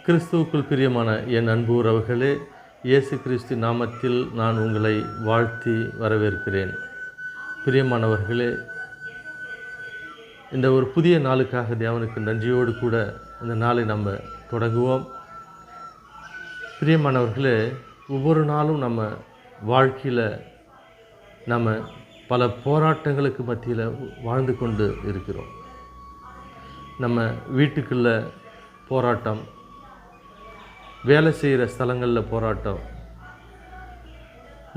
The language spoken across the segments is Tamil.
கிறிஸ்துவுக்குள் பிரியமான என் அன்பு உறவுகளே, இயேசு கிறிஸ்து நாமத்தில் நான் உங்களை வாழ்த்தி வரவேற்கிறேன். பிரியமானவர்களே, இந்த ஒரு புதிய நாளுக்காக தேவனுக்கு நன்றியோடு கூட இந்த நாளை நம்ம தொடங்குவோம். பிரியமானவர்களே, ஒவ்வொரு நாளும் நம்ம வாழ்க்கையில் நம்ம பல போராட்டங்களுக்கு மத்தியில் வாழ்ந்து கொண்டு இருக்கிறோம். நம்ம வீட்டுக்குள்ள போராட்டம், வேலை செய்கிற ஸ்தலங்களில் போராட்டம்,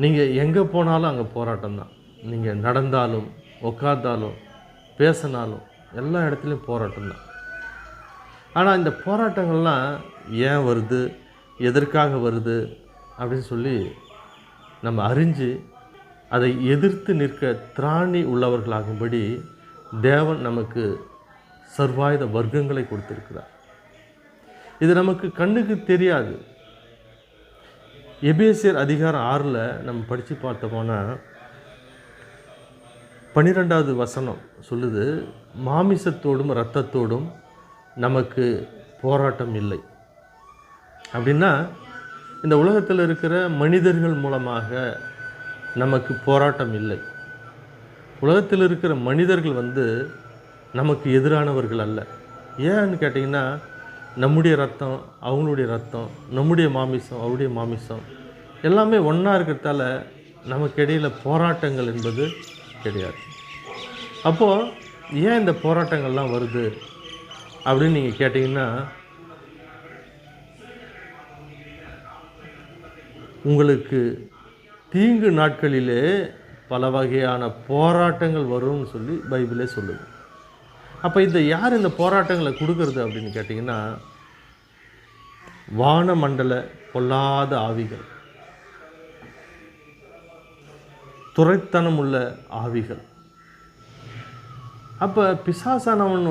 நீங்கள் எங்கே போனாலும் அங்கே போராட்டம் தான். நீங்கள் நடந்தாலும் உட்கார்ந்தாலும் பேசினாலும் எல்லா இடத்துலையும் போராட்டம் தான். ஆனால் இந்த போராட்டங்கள்லாம் ஏன் வருது, எதற்காக வருது அப்படின்னு சொல்லி நம்ம அறிஞ்சு அதை எதிர்த்து நிற்க திராணி உள்ளவர்களாகும்படி தேவன் நமக்கு சர்வாயுத வர்க்கங்களை கொடுத்திருக்கிறார். இது நமக்கு கண்ணுக்கு தெரியாது. எபேசியர் அதிகாரம் 6 நம்ம படித்து பார்த்தோம்னா 12வது வசனம் சொல்லுது, மாமிசத்தோடும் இரத்தத்தோடும் நமக்கு போராட்டம் இல்லை. அப்படின்னா இந்த உலகத்தில் இருக்கிற மனிதர்கள் மூலமாக நமக்கு போராட்டம் இல்லை. உலகத்தில் இருக்கிற மனிதர்கள் நமக்கு எதிரானவர்கள் அல்ல. ஏன்னு கேட்டிங்கன்னா, நம்முடைய ரத்தம் அவங்களுடைய ரத்தம், நம்முடைய மாமிசம் அவருடைய மாமிசம் எல்லாமே ஒன்றா இருக்கிறதால நமக்கு இடையில் போராட்டங்கள் என்பது கிடையாது. அப்போது ஏன் இந்த போராட்டங்கள்லாம் வருது அப்படின்னு நீங்கள் கேட்டிங்கன்னா, உங்களுக்கு தீங்கு நாட்களிலே பல வகையான போராட்டங்கள் வரும்னு சொல்லி பைபிளே சொல்லுது. அப்போ யார் இந்த போராட்டங்களை கொடுக்கறது அப்படின்னு கேட்டிங்கன்னா, வானமண்டல பொல்லாத ஆவிகள், துரைத்தனம் உள்ள ஆவிகள். அப்போ பிசாசானவன்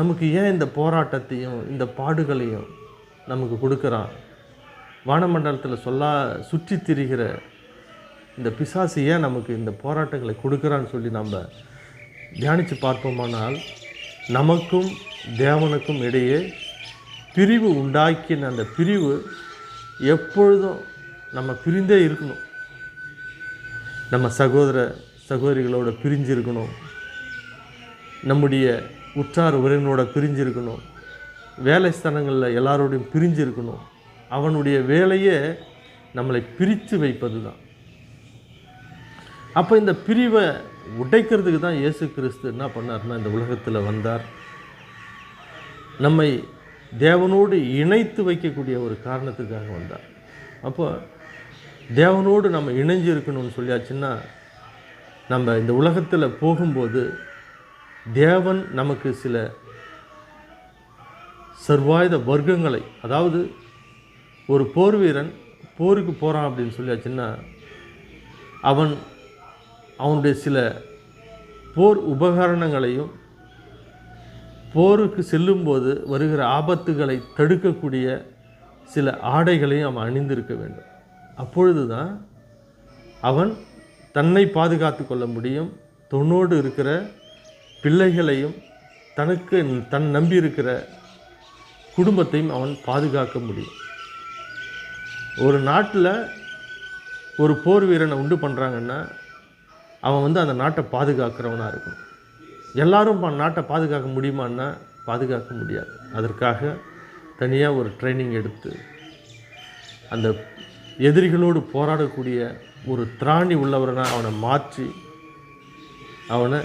நமக்கு ஏன் இந்த போராட்டத்தையும் இந்த பாடுகளையும் நமக்கு கொடுக்குறான்? வானமண்டலத்தில் சுற்றி திரிகிற இந்த பிசாசு ஏன் நமக்கு இந்த போராட்டங்களை கொடுக்குறான்னு சொல்லி நம்ம தியானித்து பார்ப்போமானால், நமக்கும் தேவனுக்கும் இடையே பிரிவு உண்டாக்கின அந்த பிரிவு எப்பொழுதும் நம்ம பிரிந்தே இருக்கணும். நம்ம சகோதர சகோதரிகளோட பிரிஞ்சிருக்கணும், நம்முடைய உற்றார் உறவினரோட பிரிஞ்சிருக்கணும், வேலை ஸ்தலங்களில் எல்லாரோடையும் பிரிஞ்சிருக்கணும். அவனுடைய வேலையே நம்மளை பிரித்து வைப்பது தான். அப்போ இந்த பிரிவை உடைக்கிறதுக்கு தான் இயேசு கிறிஸ்து என்ன பண்ணார்னா இந்த உலகத்தில் வந்தார். நம்மை தேவனோடு இணைத்து வைக்கக்கூடிய ஒரு காரணத்துக்காக வந்தார். அப்போ தேவனோடு நம்ம இணைஞ்சு இருக்கணும்னு சொல்லியாச்சுன்னா, நம்ம இந்த உலகத்தில் போகும்போது தேவன் நமக்கு சில சர்வாயுத வர்க்கங்களை, அதாவது ஒரு போர் வீரன் போருக்கு போகிறான் அப்படின்னு சொல்லியாச்சுன்னா, அவனுடைய சில போர் உபகரணங்களையும் போருக்கு செல்லும்போது வருகிற ஆபத்துகளை தடுக்கக்கூடிய சில ஆடைகளையும் அவன் அணிந்திருக்க வேண்டும். அப்பொழுது தான் அவன் தன்னை பாதுகாத்து கொள்ள முடியும். தன்னோடு இருக்கிற பிள்ளைகளையும் தன் நம்பி இருக்கிற குடும்பத்தையும் அவன் பாதுகாக்க முடியும். ஒரு நாட்டில் ஒரு போர் வீரனை உண்டு பண்ணுறாங்கன்னா அவன் அந்த நாட்டை பாதுகாக்கிறவனாக இருக்கணும். எல்லாரும் நாட்டை பாதுகாக்க முடியுமான்னா பாதுகாக்க முடியாது. அதற்காக தனியாக ஒரு ட்ரைனிங் எடுத்து அந்த எதிரிகளோடு போராடக்கூடிய ஒரு திராணி உள்ளவரனாக அவனை மாற்றி அவனை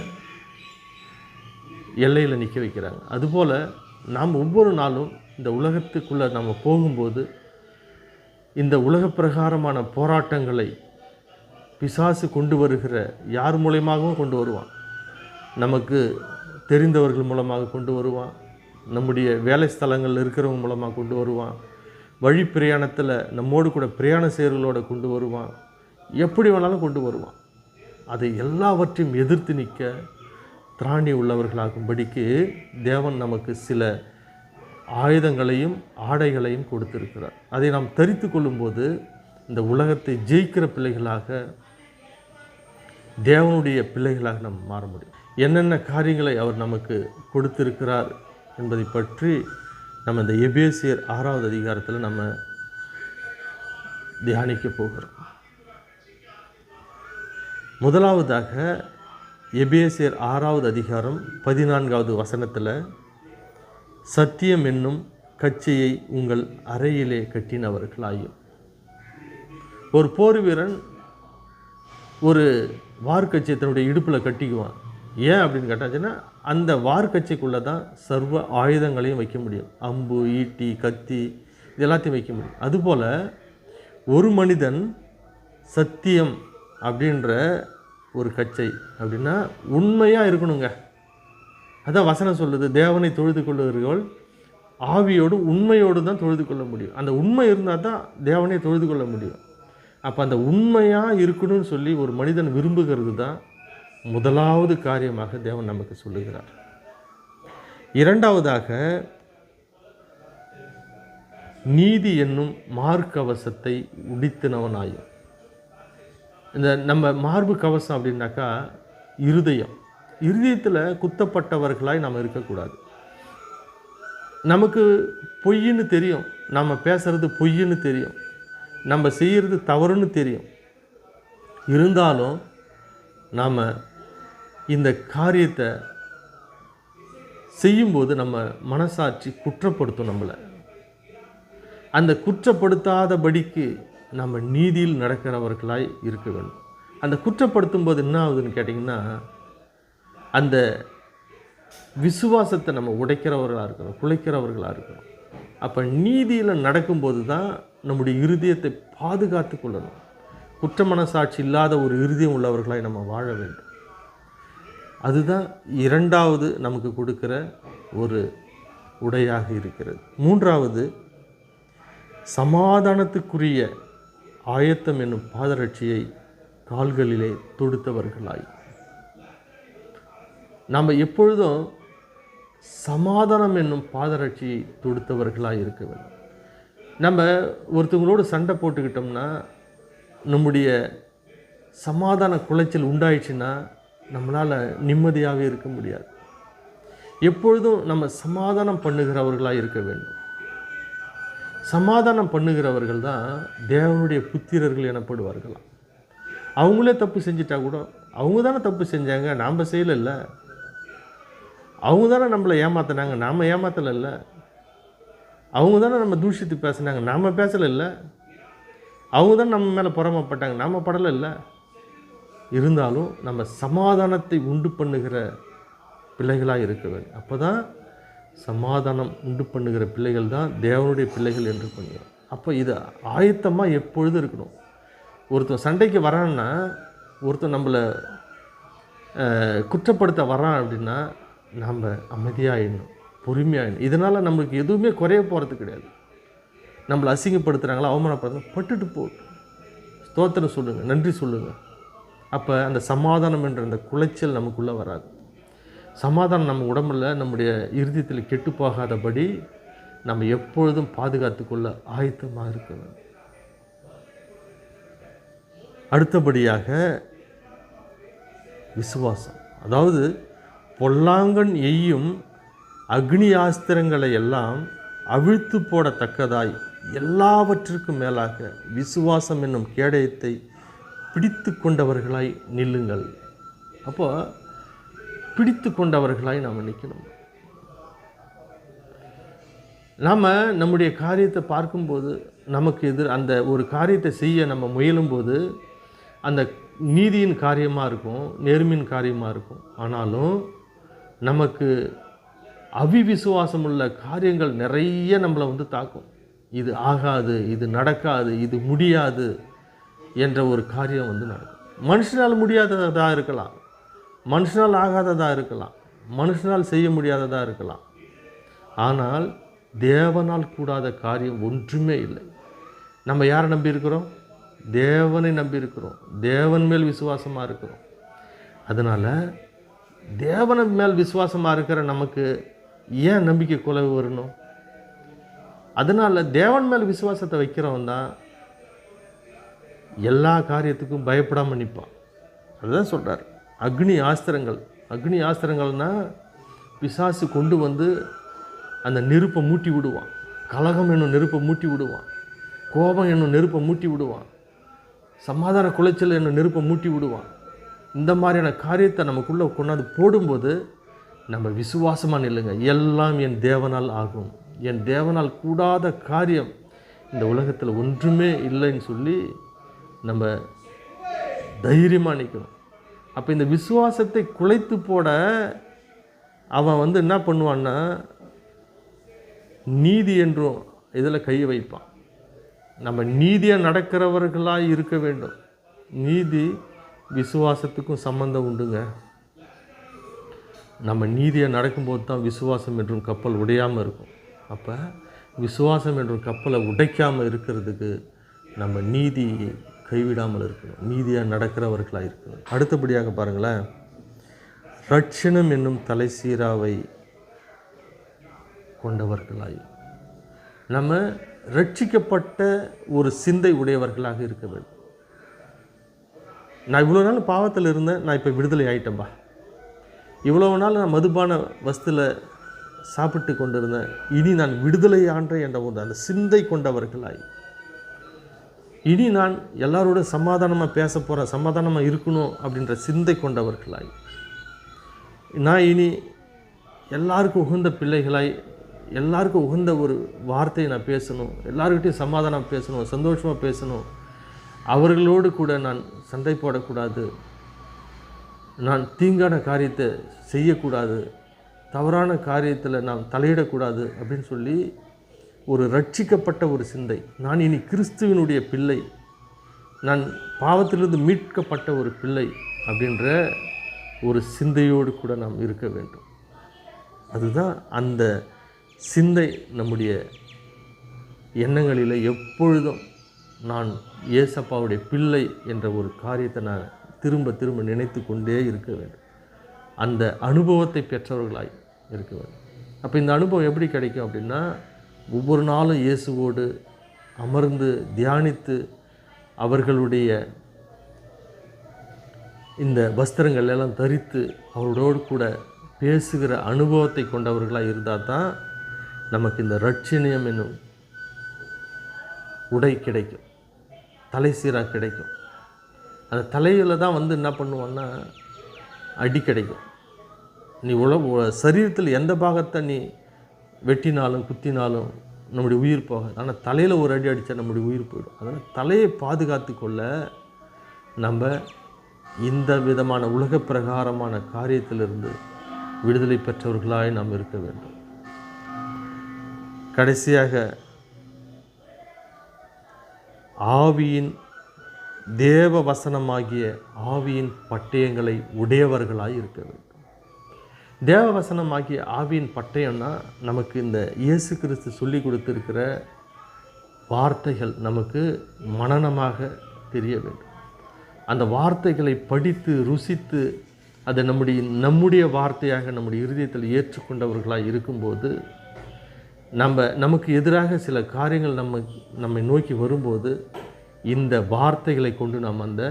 எல்லையில் நிற்க வைக்கிறாங்க. அதுபோல் நாம் ஒவ்வொரு நாளும் இந்த உலகத்துக்குள்ளே நம்ம போகும்போது இந்த உலக பிரகாரமான போராட்டங்களை பிசாசு கொண்டு வருகிற யார் மூலமாகவும் கொண்டு வருவான். நமக்கு தெரிந்தவர்கள் மூலமாக கொண்டு வருவான், நம்முடைய வேலை ஸ்தலங்களில் இருக்கிறவங்க மூலமாக கொண்டு வருவான், வழி பிரயாணத்தில் நம்மோடு கூட பிரயாண செயல்களோடு கொண்டு வருவான், எப்படி வேணாலும் கொண்டு வருவான். அதை எல்லாவற்றையும் எதிர்த்து நிற்க திராணி உள்ளவர்களாகும்படிக்கு தேவன் நமக்கு சில ஆயுதங்களையும் ஆடைகளையும் கொடுத்திருக்கிறார். அதை நாம் தரித்து கொள்ளும்போது இந்த உலகத்தை ஜெயிக்கிற பிள்ளைகளாக, தேவனுடைய பிள்ளைகளாக நம்ம மாற முடியும். என்னென்ன காரியங்களை அவர் நமக்கு கொடுத்திருக்கிறார் என்பதை பற்றி நம்ம இந்த எபேசியர் 6வது அதிகாரத்தில் நம்ம தியானிக்க போகிறோம். முதலாவதாக எபேசியர் 6வது அதிகாரம் 14வது வசனத்தில், சத்தியம் என்னும் கச்சையை உங்கள் அறையிலே கட்டினவர்களாயும். ஒரு போர் வீரன் ஒரு வார்க்கச்சை தன்னுடைய இடுப்பில் கட்டிக்குவான். ஏன் அப்படின்னு கேட்டாச்சுன்னா, அந்த வார்க்கச்சைக்குள்ளே தான் சர்வ ஆயுதங்களையும் வைக்க முடியும். அம்பு, ஈட்டி, கத்தி, இது எல்லாத்தையும் வைக்க முடியும். அதுபோல் ஒரு மனிதன் சத்தியம் அப்படின்ற ஒரு கச்சை அப்படின்னா உண்மையாக இருக்கணுங்க. அதான் வசனம் சொல்லுது, தேவனை தொழுது கொள்ளுகிறவர்கள் ஆவியோடு உண்மையோடு தான் தொழுது கொள்ள முடியும். அந்த உண்மை இருந்தால் தான் தேவனை தொழுது கொள்ள முடியும். அப்போ அந்த உண்மையாக இருக்கணும்னு சொல்லி ஒரு மனிதன் விரும்புகிறது தான் முதலாவது காரியமாக தேவன் நமக்கு சொல்லுகிறார். இரண்டாவதாக, நீதி என்னும் மார்க்கவசத்தை உடித்தினவனாயும். இந்த நம்ம மார்பு கவசம் அப்படின்னாக்கா இருதயத்தில் குத்தப்பட்டவர்களாய் நாம் இருக்கக்கூடாது. நமக்கு பொய்ன்னு தெரியும், நம்ம பேசுகிறது பொய்ன்னு தெரியும், நம்ம செய்கிறது தவறுன்னு தெரியும். இருந்தாலும் நாம் இந்த காரியத்தை செய்யும்போது நம்ம மனசாட்சி குற்றப்படுத்தும் நம்மளை. அந்த குற்றப்படுத்தாதபடிக்கு நம்ம நீதியில் நடக்கிறவர்களாய் இருக்க வேண்டும். அந்த குற்றப்படுத்தும் போது என்ன ஆகுதுன்னு கேட்டிங்கன்னா, அந்த விசுவாசத்தை நம்ம உடைக்கிறவர்களாக இருக்கிறோம், குலைக்கிறவர்களாக இருக்கிறோம். அப்போ நீதியில் நடக்கும்போது தான் நம்முடைய இருதயத்தை பாதுகாத்து கொள்ளணும். குற்ற மனசாட்சி இல்லாத ஒரு இருதயம் உள்ளவர்களாய் நம்ம வாழ வேண்டும். அதுதான் இரண்டாவது நமக்கு கொடுக்கிற ஒரு உடையாக இருக்கிறது. மூன்றாவது, சமாதானத்துக்குரிய ஆயத்தம் என்னும் பாதரட்சியை கால்களிலே தொடுத்தவர்களாய். நாம் எப்பொழுதும் சமாதானம் என்னும் பாதரட்சியை தொடுத்தவர்களாக இருக்க வேண்டும். நம்ம ஒருத்தவங்களோடு சண்டை போட்டுக்கிட்டோம்னா, நம்முடைய சமாதான குலைச்சல் உண்டாயிடுச்சுன்னா நம்மளால் நிம்மதியாகவே இருக்க முடியாது. எப்பொழுதும் நம்ம சமாதானம் பண்ணுகிறவர்களாக இருக்க வேண்டும். சமாதானம் பண்ணுகிறவர்கள் தான் தேவனுடைய புத்திரர்கள் எனப்படுவார்களாம். அவங்களே தப்பு செஞ்சிட்டா கூட, அவங்க தானே தப்பு செஞ்சாங்க, நாம் செய்யலைல்ல. அவங்க தானே நம்மளை ஏமாத்தினாங்க, நாம் ஏமாத்தலைல்ல. அவங்க தானே நம்ம தூஷித்து பேசினாங்க, நாம் பேசலைல்ல. அவங்க தானே நம்ம மேலே பொறாமப்பட்டாங்க, நாம் படலைல்ல. இருந்தாலும் நம்ம சமாதானத்தை உண்டு பண்ணுகிற பிள்ளைகளாக இருக்க வேண்டும். அப்போ தான் சமாதானம் உண்டு பண்ணுகிற பிள்ளைகள் தான் தேவனுடைய பிள்ளைகள் என்று பண்ணுகிறோம். அப்போ இது ஆயத்தமாக எப்பொழுதும் இருக்கணும். ஒருத்தன் சண்டைக்கு வரான்னா, ஒருத்தன் நம்மளை குற்றப்படுத்த வரான் அப்படின்னா நாம் அமைதியாகிடணும், பொறுமையாகிடணும். இதனால் நம்மளுக்கு எதுவுமே குறைய போகிறது கிடையாது. நம்மளை அசிங்கப்படுத்துகிறாங்களா, அவமானப்படுத்துகிறாங்க, பட்டுட்டு போட்டு ஸ்தோத்திரம் சொல்லுங்கள், நன்றி சொல்லுங்கள். அப்போ அந்த சமாதானம் என்ற அந்த குலைச்சல் நமக்குள்ளே வராது. சமாதானம் நம்ம உடம்புல, நம்முடைய இருதயத்தில் கெட்டு போகாதபடி நம்ம எப்பொழுதும் பாதுகாத்து கொள்ள ஆயத்தமாக இருக்க வேண்டும். அடுத்தபடியாக விசுவாசம். அதாவது பொல்லாங்கன் எய்யும் அக்னி ஆஸ்திரங்களை எல்லாம் அவிழ்த்து போடத்தக்கதாய் எல்லாவற்றிற்கும் மேலாக விசுவாசம் என்னும் கேடயத்தை பிடித்து கொண்டவர்களாய் நில்லுங்கள். அப்போ பிடித்து கொண்டவர்களாய் நாம் நிற்கணும். நாம் நம்முடைய காரியத்தை பார்க்கும்போது, நமக்கு அந்த ஒரு காரியத்தை செய்ய நம்ம முயலும்போது அந்த நீதியின் காரியமாக இருக்கும், நேர்மையின் காரியமாக இருக்கும். ஆனாலும் நமக்கு அவிவிசுவாசம் உள்ள காரியங்கள் நிறைய நம்மளை தாக்கும். இது ஆகாது, இது நடக்காது, இது முடியாது என்ற ஒரு காரியம் நடக்கும். மனுஷனால் முடியாததாக இருக்கலாம், மனுஷனால் ஆகாததாக இருக்கலாம், மனுஷனால் செய்ய முடியாததாக இருக்கலாம். ஆனால் தேவனால் கூடாத காரியம் ஒன்றுமே இல்லை. நம்ம யாரை நம்பி இருக்கிறோம்? தேவனை நம்பி இருக்கிறோம். தேவன் மேல் விசுவாசமாக இருக்கிறோம். அதனால் தேவன் மேல் விசுவாசமாக இருக்கிற நமக்கு ஏன் நம்பிக்கை குறைவு வரணும்? அதனால் தேவன் மேல் விசுவாசத்தை வைக்கிறவன் தான் எல்லா காரியத்துக்கும் பயப்படாமல் நிற்பான். அதுதான் சொல்கிறார், அக்னி ஆஸ்திரங்கள். அக்னி ஆஸ்திரங்கள்னால் பிசாசு கொண்டு வந்து அந்த நெருப்பை மூட்டி விடுவான். கலகம் என்னும் நெருப்பை மூட்டி விடுவான். கோபம் என்னும் நெருப்பை மூட்டி விடுவான். சமாதான குலைச்சல் என்னும் நெருப்பை மூட்டி விடுவான். இந்த மாதிரியான காரியத்தை நமக்குள்ளே கொண்டாந்து போடும்போது நம்ம விசுவாசமாக நில்லுங்க. எல்லாம் என் தேவனால் ஆகும். என் தேவனால் கூடாத காரியம் இந்த உலகத்தில் ஒன்றுமே இல்லைன்னு சொல்லி நம்ம தைரியமாக நிற்கணும். அப்போ இந்த விசுவாசத்தை குலைத்து போட அவன் என்ன பண்ணுவான்னா நீதி என்றும் இதில் கை வைப்பான். நம்ம நீதியாக நடக்கிறவர்களாக இருக்க வேண்டும். நீதி விசுவாசத்துக்கும் சம்பந்தம் உண்டுங்க. நம்ம நீதியாக நடக்கும்போது தான் விசுவாசம் என்றும் கப்பல் உடையாமல் இருக்கும். அப்போ விசுவாசம் என்றும் கப்பலை உடைக்காமல் இருக்கிறதுக்கு நம்ம நீதி கைவிடாமல் இருக்கணும். நீதியாக நடக்கிறவர்களாக இருக்கணும். அடுத்தபடியாக பாருங்களேன், ரட்சணம் என்னும் தலைசீராவை கொண்டவர்களாய் நம்ம ரட்சிக்கப்பட்ட ஒரு சிந்தை உடையவர்களாக இருக்க வேண்டும். நான் இவ்வளோ நாள் பாவத்தில் இருந்தேன், நான் இப்போ விடுதலை ஆகிட்டேன்பா. இவ்வளோ நாள் நான் மதுபான வஸ்துல சாப்பிட்டு கொண்டிருந்தேன், இனி நான் விடுதலை ஆன்றேன் என்ற ஒரு அந்த சிந்தை கொண்டவர்களாய், இனி நான் எல்லாரோட சமாதானமாக பேச போகிறேன், சமாதானமாக இருக்கணும் அப்படின்ற சிந்தை கொண்டவர்களாய், நான் இனி எல்லாருக்கும் உகந்த பிள்ளைகளாய், எல்லாருக்கும் உகந்த ஒரு வார்த்தையை நான் பேசணும், எல்லாருக்கிட்டையும் சமாதானம் பேசணும், சந்தோஷமாக பேசணும், அவர்களோடு கூட நான் சண்டை போடக்கூடாது, நான் தீங்கான காரியத்தை செய்யக்கூடாது, தவறான காரியத்தில் நான் தலையிடக்கூடாது அப்படின்னு சொல்லி ஒரு ரட்சிக்கப்பட்ட ஒரு சிந்தை, நான் இனி கிறிஸ்துவினுடைய பிள்ளை, நான் பாவத்திலிருந்து மீட்கப்பட்ட ஒரு பிள்ளை அப்படின்ற ஒரு சிந்தையோடு கூட நாம் இருக்க வேண்டும். அதுதான் அந்த சிந்தை நம்முடைய எண்ணங்களில் எப்பொழுதும் நான் ஏசப்பாவுடைய பிள்ளை என்ற ஒரு காரியத்தை நான் திரும்ப திரும்ப நினைத்து கொண்டே இருக்க வேண்டும். அந்த அனுபவத்தை பெற்றவர்களாய் இருக்க வேண்டும். அப்போ இந்த அனுபவம் எப்படி கிடைக்கும் அப்படின்னா, ஒவ்வொரு நாளும் இயேசுவோடு அமர்ந்து தியானித்து அவர்களுடைய இந்த வஸ்திரங்கள் எல்லாம் தரித்து அவர்களோடு கூட பேசுகிற அனுபவத்தை கொண்டவர்களாக இருந்தால் தான் நமக்கு இந்த ரட்சணியம் என்னும் உடை கிடைக்கும், தலை சீராக கிடைக்கும். அந்த தலையில் தான் என்ன பண்ணுவான்னா அடி கிடைக்கும். நீ சரீரத்தில் எந்த பாகத்தை நீ வெட்டினாலும் குத்தினாலும் நம்முடைய உயிர் போகாது. ஆனால் தலையில் ஒரு அடி அடித்தா நம்முடைய உயிர் போயிடும். அதனால் தலையை பாதுகாத்து கொள்ள நம்ம இந்த விதமான உலக பிரகாரமான காரியத்திலிருந்து விடுதலை பெற்றவர்களாய் நாம் இருக்க வேண்டும். கடைசியாக ஆவியின் தேவ வசனமாகிய ஆவியின் பட்டயங்களை உடையவர்களாய் இருக்க வேண்டும். தேவ வசனமாகிய ஆவியின் பட்டயம்னா நமக்கு இந்த இயேசு கிறிஸ்து சொல்லி கொடுத்திருக்கிற வார்த்தைகள் நமக்கு மனனமாக தெரிய வேண்டும். அந்த வார்த்தைகளை படித்து ருசித்து அதை நம்முடைய வார்த்தையாக நம்முடைய இருதயத்தில் ஏற்றுக்கொண்டவர்களாக இருக்கும்போது நமக்கு எதிராக சில காரியங்கள் நம்மை நோக்கி வரும்போது இந்த வார்த்தைகளை கொண்டு நாம் அந்த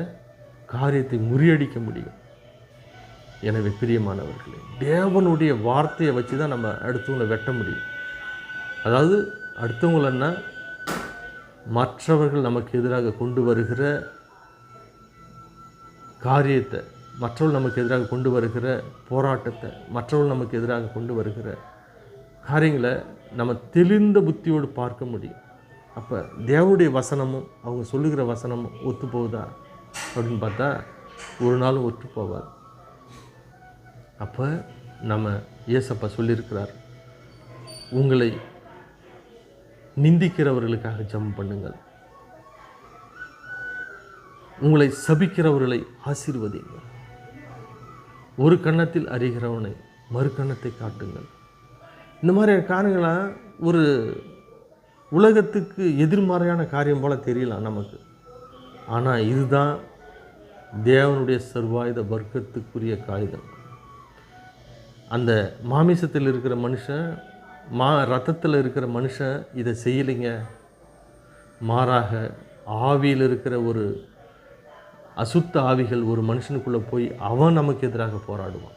காரியத்தை முறியடிக்க முடியும். எனவே பிரியமானவர்களே, தேவனுடைய வார்த்தையை வச்சு தான் நம்ம அடுத்தவங்களை வெட்ட முடியும். அதாவது அடுத்தவங்களன்னா மற்றவர்கள் நமக்கு எதிராக கொண்டு வருகிற காரியத்தை, மற்றவர்கள் நமக்கு எதிராக கொண்டு வருகிற போராட்டத்தை, மற்றவர்கள் நமக்கு எதிராக கொண்டு வருகிற காரியங்களை நம்ம தெளிந்த புத்தியோடு பார்க்க முடியும். அப்போ தேவனுடைய வசனமும் அவங்க சொல்லுகிற வசனமும் ஒத்து போகுதா அப்படின்னு பார்த்தா ஒரு நாளும் ஒத்து போவார். அப்போ நம்ம இயேசப்பா சொல்லியிருக்கிறார், உங்களை நிந்திக்கிறவர்களுக்காக ஜெபம் பண்ணுங்கள், உங்களை சபிக்கிறவர்களை ஆசீர்வதிங்கள், ஒரு கன்னத்தில் அறிகிறவனை மறு கன்னத்தை காட்டுங்கள். இந்த மாதிரியான காரியங்களாம் ஒரு உலகத்துக்கு எதிர்மறையான காரியம் போல் தெரியலாம் நமக்கு. ஆனால் இதுதான் தேவனுடைய சர்வாயுத வர்க்கத்துக்குரிய காகிதம். அந்த மாமிசத்தில் இருக்கிற மனுஷன், ரத்தத்தில் இருக்கிற மனுஷன் இதை செய்யலைங்க. மாறாக ஆவியில் இருக்கிற ஒரு அசுத்த ஆவிகள் ஒரு மனுஷனுக்குள்ளே போய் அவன் நமக்கு எதிராக போராடுவான்.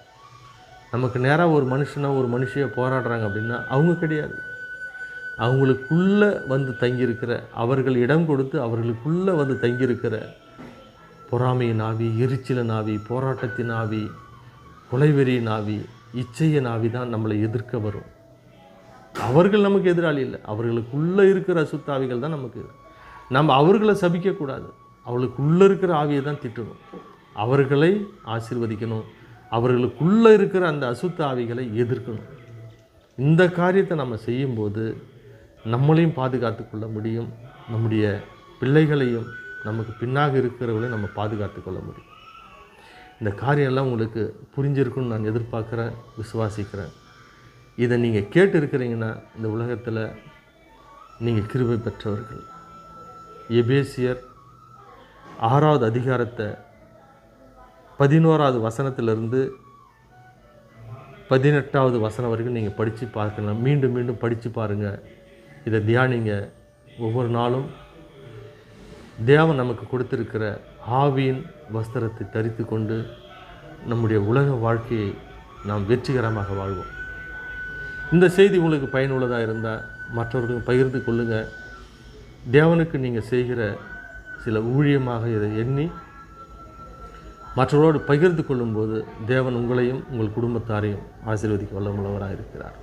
நமக்கு நேராக ஒரு மனுஷியை போராடுறாங்க அப்படின்னா அவங்க கிடையாது. அவங்களுக்குள்ளே வந்து தங்கியிருக்கிற, அவர்கள் இடம் கொடுத்து அவர்களுக்குள்ளே வந்து தங்கியிருக்கிற பொறாமையின் ஆவி, எரிச்சலின் ஆவி, போராட்டத்தின் ஆவி, கொலைவெறியின் ஆவி, இச்சையின் ஆவி தான் நம்மளை எதிர்க்க வரும். அவர்கள் நமக்கு எதிராளி இல்லை. அவர்களுக்குள்ளே இருக்கிற அசுத்தாவிகள் தான் நமக்கு. நம்ம அவர்களை சபிக்கக்கூடாது. அவர்களுக்குள்ளே இருக்கிற ஆவியை தான் திட்டணும். அவர்களை ஆசீர்வதிக்கணும். அவர்களுக்குள்ளே இருக்கிற அந்த அசுத்த ஆவிகளை எதிர்க்கணும். இந்த காரியத்தை நம்ம செய்யும்போது நம்மளையும் பாதுகாத்து கொள்ள முடியும். நம்முடைய பிள்ளைகளையும், நமக்கு பின்னாக இருக்கிறவர்களையும் நம்ம பாதுகாத்து கொள்ள முடியும். இந்த காரியம்லாம் உங்களுக்கு புரிஞ்சிருக்குன்னு நான் எதிர்பார்க்குறேன், விசுவாசிக்கிறேன். இதை நீங்கள் கேட்டு இருக்கிறீங்கன்னா இந்த உலகத்தில் நீங்கள் கிருபை பெற்றவர்கள். எபேசியர் 6வது அதிகாரத்தை 11வது வசனத்திலிருந்து 18வது வசனம் வரைக்கும் நீங்கள் படித்து பார்க்கலாம். மீண்டும் மீண்டும் படித்து பாருங்கள். இதை தியானிங்க. ஒவ்வொரு நாளும் தேவன் நமக்கு கொடுத்திருக்கிற ஆவியின் வஸ்திரத்தை தரித்து கொண்டு நம்முடைய உலக வாழ்க்கையை நாம் வெற்றிகரமாக வாழ்வோம். இந்த செய்தி உங்களுக்கு பயனுள்ளதாக இருந்தால் மற்றவர்களுக்கு பகிர்ந்து கொள்ளுங்கள். தேவனுக்கு நீங்கள் செய்கிற சில ஊழியமாக இதை எண்ணி மற்றவரோடு பகிர்ந்து கொள்ளும்போது தேவன் உங்களையும் உங்கள் குடும்பத்தாரையும் ஆசீர்வதிக்க வல்லமுள்ளவராக இருக்கிறார்.